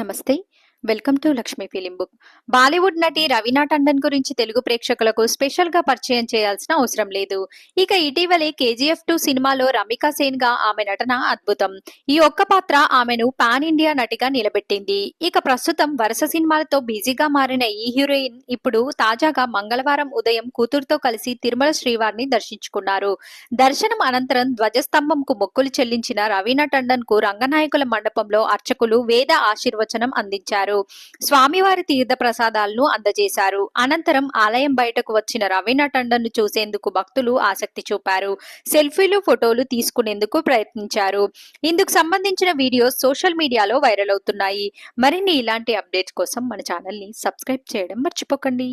నమస్తే. Welcome to Lakshmi film book. Bollywood నటి రవీనా టండన్ గురించి తెలుగు ప్రేక్షకులకు స్పెషల్‌గా పరిచయం చేయాల్సిన అవసరం లేదు. ఇక ఇటీవలే 'కేజీఎఫ్ 2' సినిమాలో రమికా సేన్‌గా ఆమె నటన అద్భుతం. ఈ ఒక్క పాత్ర ఆమెను పాన్ ఇండియా నటిగా నిలబెట్టింది. ఇక ప్రస్తుతం వరుస సినిమాలతో బిజీగా మారిన ఈ హీరోయిన్ ఇప్పుడు తాజాగా మంగళవారం ఉదయం కూతురుతో కలిసి తిరుమల శ్రీవారిని దర్శించుకున్నారు. దర్శనం అనంతరం ధ్వజస్తంభంకు మొక్కులు చెల్లించిన రవీనా టండన్‌కు రంగనాయకుల మండపంలో అర్చకులు వేద ఆశీర్వచనం అందించారు. స్వామివారి తీర్థ ప్రసాదాలను అందజేశారు. అనంతరం ఆలయం బయటకు వచ్చిన రవీనా టండన్ ను చూసేందుకు భక్తులు ఆసక్తి చూపారు. సెల్ఫీలు, ఫోటోలు తీసుకునేందుకు ప్రయత్నించారు. ఇందుకు సంబంధించిన వీడియోస్ సోషల్ మీడియాలో వైరల్ అవుతున్నాయి. మరిన్ని ఇలాంటి అప్డేట్స్ కోసం మన ఛానల్ ని సబ్స్క్రైబ్ చేయడం మర్చిపోకండి.